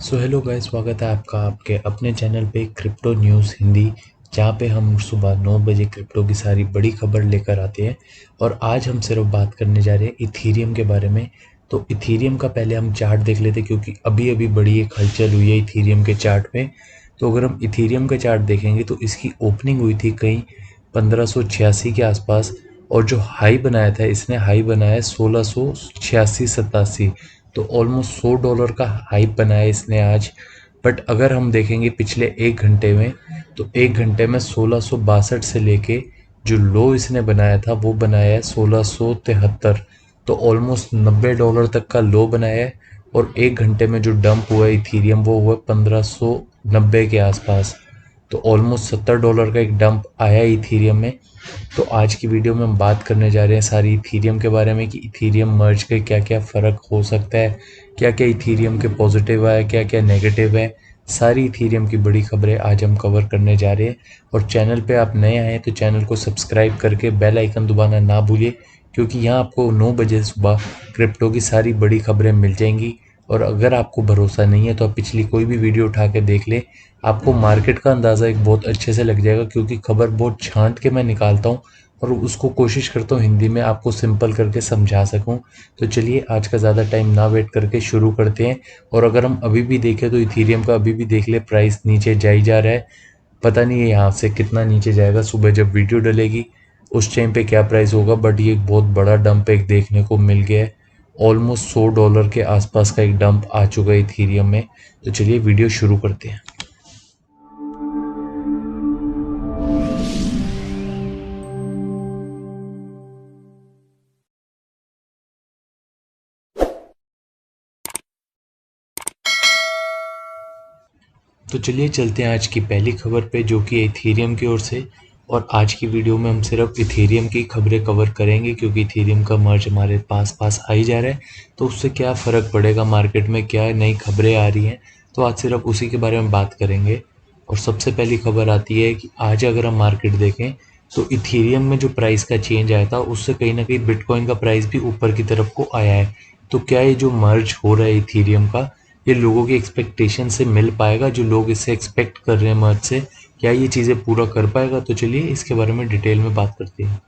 So hello guys, स्वागत है आपका आपके अपने चैनल पे क्रिप्टो न्यूज़ हिंदी, जहाँ पे हम सुबह 9 बजे क्रिप्टो की सारी बड़ी खबर लेकर आते हैं। और आज हम सिर्फ बात करने जा रहे हैं इथीरियम के बारे में। तो इथीरियम का पहले हम चार्ट देख लेते हैं, क्योंकि अभी अभी बड़ी एक हलचल हुई है इथीरियम के चार्ट में। तो अगर हम इथीरियम का चार्ट देखेंगे तो इसकी ओपनिंग हुई थी कहीं 1586 के आसपास, और जो हाई बनाया था इसने हाई बनाया 1686-87। तो ऑलमोस्ट $100 का हाई बनाया इसने आज। बट अगर हम देखेंगे पिछले एक घंटे में, तो एक घंटे में 1662 से लेके जो लो इसने बनाया था वो बनाया है 1673। तो ऑलमोस्ट $90 तक का लो बनाया है। और एक घंटे में जो डंप हुआ है इथीरियम वो हुआ 1590 के आसपास। तो ऑलमोस्ट $70 का एक डंप आया है इथीरियम में। तो आज की वीडियो में हम बात करने जा रहे हैं सारी इथीरियम के बारे में कि इथीरियम मर्ज के क्या क्या फ़र्क हो सकता है, क्या क्या इथीरियम के पॉजिटिव है, क्या क्या नेगेटिव है। सारी इथीरियम की बड़ी खबरें आज हम कवर करने जा रहे हैं। और चैनल पे आप नए आए हैं तो चैनल को सब्सक्राइब करके बेल आइकन दबाना ना भूलिए, क्योंकि यहाँ आपको 9 बजे सुबह क्रिप्टो की सारी बड़ी खबरें मिल जाएंगी। और अगर आपको भरोसा नहीं है तो आप पिछली कोई भी वीडियो उठा के देख ले, आपको मार्केट का अंदाज़ा एक बहुत अच्छे से लग जाएगा, क्योंकि खबर बहुत छांट के मैं निकालता हूँ और उसको कोशिश करता हूँ हिंदी में आपको सिंपल करके समझा सकूँ। तो चलिए आज का ज़्यादा टाइम ना वेट करके शुरू करते हैं। और अगर हम अभी भी देखें तो इथीरियम का अभी भी देख ले प्राइस नीचे जाई जा रहा है। पता नहीं है यहाँ से कितना नीचे जाएगा, सुबह जब वीडियो डलेगी उस टाइम पे क्या प्राइस होगा। बट ये एक बहुत बड़ा डंप एक देखने को मिल गया है। ऑलमोस्ट $100 के आसपास का एक डंप आ चुका है इथीरियम में। तो चलिए वीडियो शुरू करते हैं। तो चलिए चलते हैं आज की पहली खबर पे, जो कि इथेरियम की ओर से। और आज की वीडियो में हम सिर्फ इथेरियम की खबरें कवर करेंगे, क्योंकि इथेरियम का मर्ज हमारे पास पास आ ही जा रहा है। तो उससे क्या फ़र्क पड़ेगा मार्केट में, क्या नई खबरें आ रही हैं, तो आज सिर्फ उसी के बारे में बात करेंगे। और सबसे पहली खबर आती है कि आज अगर हम मार्केट देखें तो इथेरियम में जो प्राइस का चेंज आया था उससे कहीं ना कहीं बिटकॉइन का प्राइस भी ऊपर की तरफ को आया है। तो क्या ये जो मर्ज हो रहा है इथेरियम का, ये लोगों की एक्सपेक्टेशन से मिल पाएगा? जो लोग इससे एक्सपेक्ट कर रहे हैं मर्ज से, क्या ये चीज़ें पूरा कर पाएगा? तो चलिए इसके बारे में डिटेल में बात करते हैं।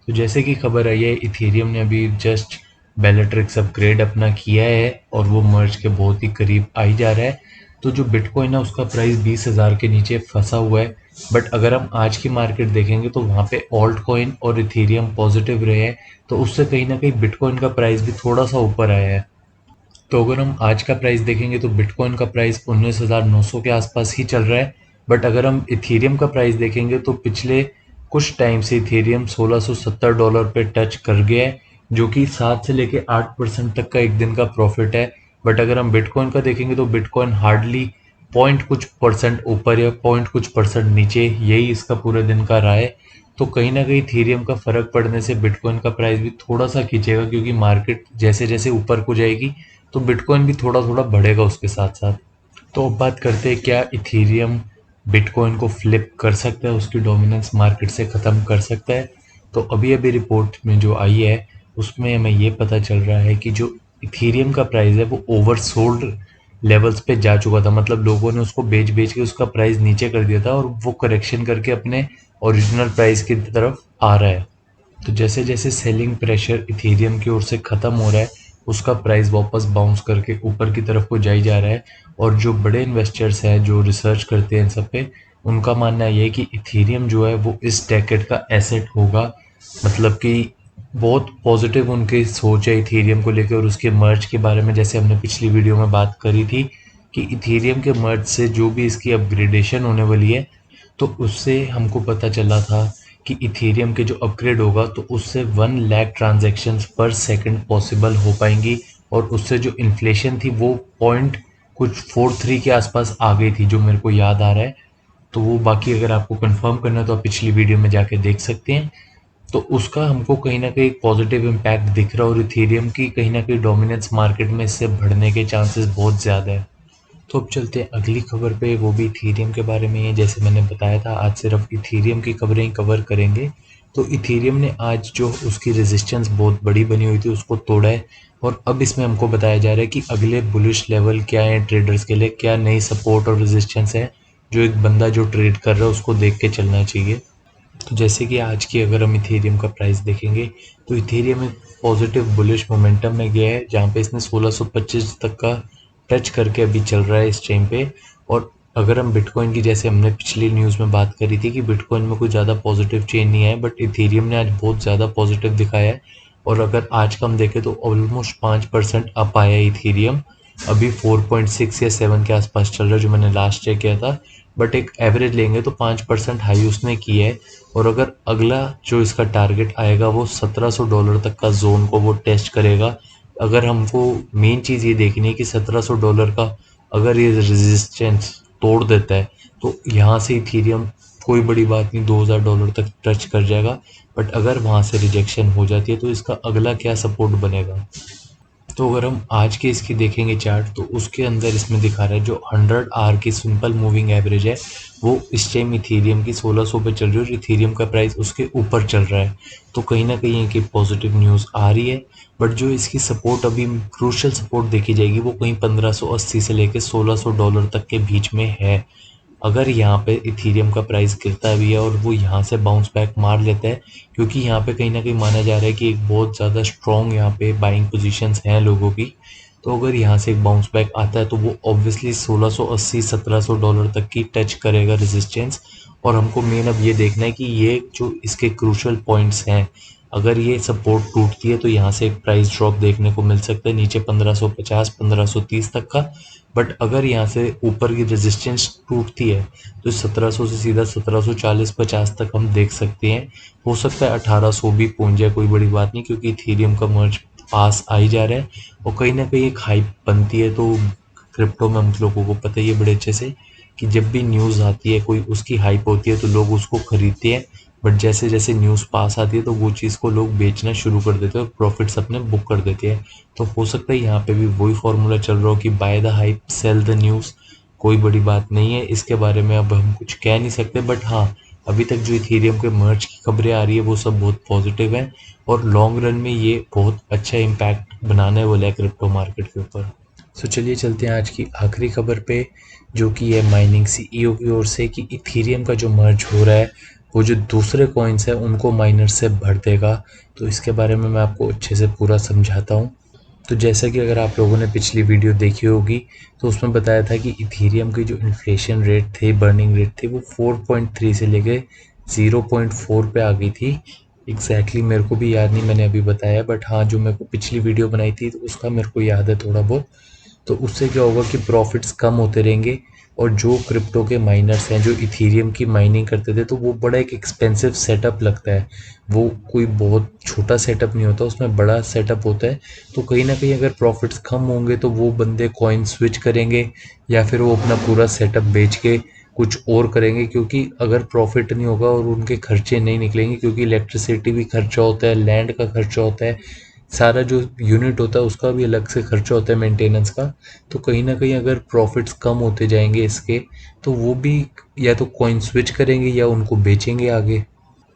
तो जैसे कि खबर आई है, इथेरियम ने अभी जस्ट बेllatrix अपग्रेड अपना किया है और वो मर्ज के बहुत ही करीब आ ही जा रहा है। तो जो बिटकॉइन है उसका प्राइस 20,000 के नीचे फंसा हुआ है। बट अगर हम आज की मार्केट देखेंगे तो वहाँ पे ऑल्ट कॉइन और इथेरियम पॉजिटिव रहे हैं, तो उससे कहीं ना कहीं बिटकॉइन का प्राइस भी थोड़ा सा ऊपर आया है। तो अगर हम आज का प्राइस देखेंगे तो बिटकॉइन का प्राइस 19,900 के आसपास ही चल रहा है। बट अगर हम इथेरियम का प्राइस देखेंगे तो पिछले कुछ टाइम से इथेरियम $1670 पे टच कर गया है, जो कि 7 से लेके 8% तक का एक दिन का प्रॉफिट है। बट अगर हम बिटकॉइन का देखेंगे तो बिटकॉइन हार्डली पॉइंट कुछ परसेंट ऊपर या पॉइंट कुछ परसेंट नीचे, यही इसका पूरे दिन का रहा है। तो कहीं ना कहीं इथेरियम का फर्क पड़ने से बिटकॉइन का प्राइस भी थोड़ा सा खींचेगा, क्योंकि मार्केट जैसे जैसे ऊपर को जाएगी तो बिटकॉइन भी थोड़ा थोड़ा बढ़ेगा उसके साथ साथ। तो अब बात करते हैं, क्या इथेरियम बिटकॉइन को फ्लिप कर सकता है, उसकी डोमिनेंस मार्केट से ख़त्म कर सकता है? तो अभी अभी रिपोर्ट में जो आई है उसमें हमें ये पता चल रहा है कि जो इथेरियम का प्राइस है वो ओवरसोल्ड लेवल्स पे जा चुका था। मतलब लोगों ने उसको बेच बेच के उसका प्राइस नीचे कर दिया था, और वो करेक्शन करके अपने ओरिजिनल प्राइस की तरफ आ रहा है। तो जैसे जैसे सेलिंग प्रेशर इथेरियम की ओर से ख़त्म हो रहा है, उसका प्राइस वापस बाउंस करके ऊपर की तरफ को जाई जा रहा है। और जो बड़े इन्वेस्टर्स हैं जो रिसर्च करते हैं इन सब पे, उनका मानना ये है कि इथेरियम जो है वो इस डेकेड का एसेट होगा। मतलब कि बहुत पॉजिटिव उनकी सोच है इथेरियम को लेकर और उसके मर्ज के बारे में। जैसे हमने पिछली वीडियो में बात करी थी कि इथेरियम के मर्ज से जो भी इसकी अपग्रेडेशन होने वाली है, तो उससे हमको पता चला था कि इथेरियम के जो अपग्रेड होगा तो उससे 1 लाख ट्रांजैक्शंस पर सेकंड पॉसिबल हो पाएंगी। और उससे जो इन्फ्लेशन थी वो पॉइंट कुछ 43 के आसपास आ गई थी, जो मेरे को याद आ रहा है। तो वो बाकी अगर आपको कंफर्म करना है तो आप पिछली वीडियो में जाके देख सकते हैं। तो उसका हमको कहीं ना कहीं एक पॉजिटिव इम्पैक्ट दिख रहा है, और इथेरियम की कहीं ना कहीं डोमिनेंस मार्केट में इससे बढ़ने के चांसेस बहुत ज़्यादा है। तो अब चलते हैं अगली खबर पे, वो भी इथीरियम के बारे में है। जैसे मैंने बताया था आज सिर्फ इथीरियम की खबरें ही कवर करेंगे। तो इथीरियम ने आज जो उसकी रेजिस्टेंस बहुत बड़ी बनी हुई थी उसको तोड़ा है, और अब इसमें हमको बताया जा रहा है कि अगले बुलिश लेवल क्या है ट्रेडर्स के लिए, क्या नई सपोर्ट और रेजिस्टेंस है जो एक बंदा जो ट्रेड कर रहा है उसको देख के चलना चाहिए। तो जैसे कि आज की अगर हम इथेरियम का प्राइस देखेंगे तो इथेरियम एक पॉजिटिव बुलिश मोमेंटम में गया है, जहाँ पे इसने 1625 तक का टच करके अभी चल रहा है इस टाइम पे। और अगर हम बिटकॉइन की, जैसे हमने पिछली न्यूज़ में बात करी थी कि बिटकॉइन में कोई ज़्यादा पॉजिटिव चेंज नहीं आया, बट इथेरियम ने आज बहुत ज़्यादा पॉजिटिव दिखाया है। और अगर आज का हम देखें तो ऑलमोस्ट 5% अप आया है इथेरियम। अभी 4.6 या 7 के आसपास चल रहा है जो मैंने लास्ट चेक किया था, बट एक एवरेज लेंगे तो 5% हाई उसने किया है। और अगर अगला जो इसका टारगेट आएगा वो $1700 तक का जोन को वो टेस्ट करेगा। अगर हमको मेन चीज़ ये देखनी है कि $1700 का अगर ये रेजिस्टेंस तोड़ देता है तो यहाँ से इथीरियम कोई बड़ी बात नहीं $2000 तक टच कर जाएगा। बट अगर वहाँ से रिजेक्शन हो जाती है तो इसका अगला क्या सपोर्ट बनेगा। तो अगर हम आज के इसकी देखेंगे चार्ट तो उसके अंदर इसमें दिखा रहा है जो 100 आवर की सिंपल मूविंग एवरेज है वो इस टाइम इथीरियम की 1600 पे चल रही है, और इथीरियम का प्राइस उसके ऊपर चल रहा है। तो कहीं ना कहीं इनकी पॉजिटिव न्यूज़ आ रही है। बट जो इसकी सपोर्ट अभी क्रूशल सपोर्ट देखी जाएगी वो कहीं 1580 से लेकर $1600 तक के बीच में है। अगर यहाँ पे इथीरियम का प्राइस गिरता भी है और वो यहाँ से बाउंस बैक मार लेता है, क्योंकि यहाँ पे कहीं ना कहीं माना जा रहा है कि एक बहुत ज़्यादा स्ट्रॉन्ग यहाँ पे बाइंग पोजीशंस हैं लोगों की। तो अगर यहाँ से एक बाउंस बैक आता है तो वो ऑब्वियसली 1680 $1700 तक की टच करेगा रेजिस्टेंस। और हमको मेन अब ये देखना है कि ये जो इसके क्रूशल पॉइंट्स हैं, अगर ये सपोर्ट टूटती है तो यहाँ से एक प्राइस ड्रॉप देखने को मिल सकता है नीचे 1550 1530 तक का। बट अगर यहाँ से ऊपर की रेजिस्टेंस टूटती है तो 1700 से सीधा 1740-50 तक हम देख सकते हैं। हो सकता है 1800 भी पहुंच जाए, कोई बड़ी बात नहीं, क्योंकि इथेरियम का मर्ज पास आ ही जा रहा है। और कहीं ना कहीं एक हाइप बनती है, तो क्रिप्टो में हम लोगों को पता ही है बड़े अच्छे से कि जब भी न्यूज़ आती है कोई उसकी हाइप होती है तो लोग उसको खरीदते हैं। बट जैसे जैसे न्यूज़ पास आती है तो वो चीज़ को लोग बेचना शुरू कर देते हैं और प्रॉफिट्स अपने बुक कर देते हैं। तो हो सकता है यहाँ पे भी वही फॉर्मूला चल रहा हो कि buy the hype sell the news. कोई बड़ी बात नहीं है, इसके बारे में अब हम कुछ कह नहीं सकते। बट हाँ, अभी तक जो इथेरियम के मर्ज की खबरें आ रही है वो सब बहुत पॉजिटिव है, और लॉन्ग रन में ये बहुत अच्छा इम्पैक्ट बनाने वाला है क्रिप्टो मार्केट के ऊपर। तो चलिए चलते हैं आज की आखिरी खबर पे, जो कि है माइनिंग सीईओ की ओर से कि इथेरियम का जो मर्ज हो रहा है वो जो दूसरे कॉइन्स हैं उनको माइनर से भर देगा। तो इसके बारे में मैं आपको अच्छे से पूरा समझाता हूँ। तो जैसा कि अगर आप लोगों ने पिछली वीडियो देखी होगी तो उसमें बताया था कि इथेरियम की जो इन्फ्लेशन रेट थे, बर्निंग रेट थे, वो 4.3 से लेके 0.4 पे आ गई थी। एग्जैक्टली मेरे को भी याद नहीं, मैंने अभी बताया, बट हाँ जो मेरे को पिछली वीडियो बनाई थी तो उसका मेरे को याद है थोड़ा बहुत। तो उससे क्या होगा कि प्रॉफिट्स कम होते रहेंगे, और जो क्रिप्टो के माइनर्स हैं जो इथेरियम की माइनिंग करते थे तो वो बड़ा एक एक्सपेंसिव सेटअप लगता है। वो कोई बहुत छोटा सेटअप नहीं होता, उसमें बड़ा सेटअप होता है। तो कहीं ना कहीं अगर प्रॉफिट्स कम होंगे तो वो बंदे कॉइन स्विच करेंगे, या फिर वो अपना पूरा सेटअप बेच के कुछ और करेंगे। क्योंकि अगर प्रॉफिट नहीं होगा और उनके खर्चे नहीं निकलेंगे, क्योंकि इलेक्ट्रिसिटी भी खर्चा होता है, लैंड का खर्चा होता है, सारा जो यूनिट होता है उसका भी अलग से खर्चा होता है मेंटेनेंस का। तो कहीं ना कहीं अगर प्रॉफिट्स कम होते जाएंगे इसके, तो वो भी या तो कॉइन स्विच करेंगे या उनको बेचेंगे आगे।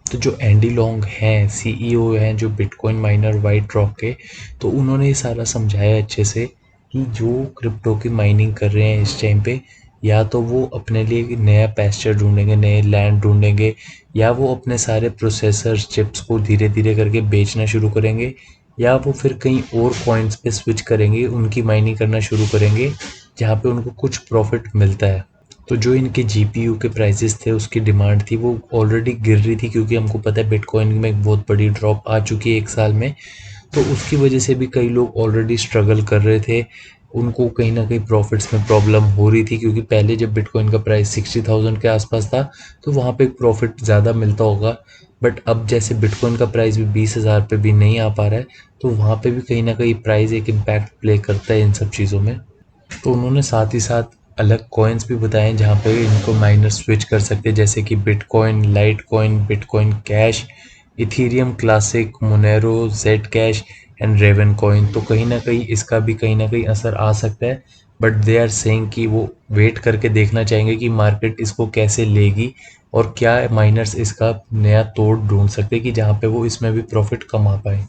तो जो एंडी लॉन्ग हैं, सीईओ हैं जो बिटकॉइन माइनर वाइट रॉक के, तो उन्होंने ये सारा समझाया अच्छे से कि जो क्रिप्टो की माइनिंग कर रहे हैं इस टाइम पे, या तो वो अपने लिए एक नया पैस्चर ढूंढेंगे, नए लैंड ढूंढेंगे, या वो अपने सारे प्रोसेसर चिप्स को धीरे धीरे करके बेचना शुरू करेंगे, या वो फिर कहीं और कॉइन्स पे स्विच करेंगे, उनकी माइनिंग करना शुरू करेंगे जहाँ पे उनको कुछ प्रॉफिट मिलता है। तो जो इनके जीपीयू के प्राइसेस थे, उसकी डिमांड थी वो ऑलरेडी गिर रही थी, क्योंकि हमको पता है बिटकॉइन में एक बहुत बड़ी ड्रॉप आ चुकी है एक साल में। तो उसकी वजह से भी कई लोग ऑलरेडी स्ट्रगल कर रहे थे, उनको कहीं ना कहीं प्रॉफिट्स में प्रॉब्लम हो रही थी। क्योंकि पहले जब बिटकॉइन का प्राइस 60,000 के आसपास था तो वहाँ पे प्रॉफिट ज़्यादा मिलता होगा। बट अब जैसे बिटकॉइन का प्राइस भी 20,000 पे भी नहीं आ पा रहा है, तो वहाँ पे भी कहीं ना कहीं प्राइस एक इम्पैक्ट प्ले करता है इन सब चीज़ों में। तो उन्होंने साथ ही साथ अलग कॉइन्स भी बताए जहाँ पे इनको माइनर स्विच कर सकते हैं, जैसे कि Bitcoin Litecoin, Bitcoin Cash, Ethereum Classic, Monero, Zcash and Ravencoin. तो कहीं ना कहीं इसका भी कहीं ना कहीं असर आ सकता है। बट दे आर सेइंग कि वो वेट करके देखना चाहेंगे कि मार्केट इसको कैसे लेगी और क्या माइनर्स इसका नया तोड़ ढूंढ सकते हैं कि जहाँ पे वो इसमें भी प्रॉफिट कमा पाए।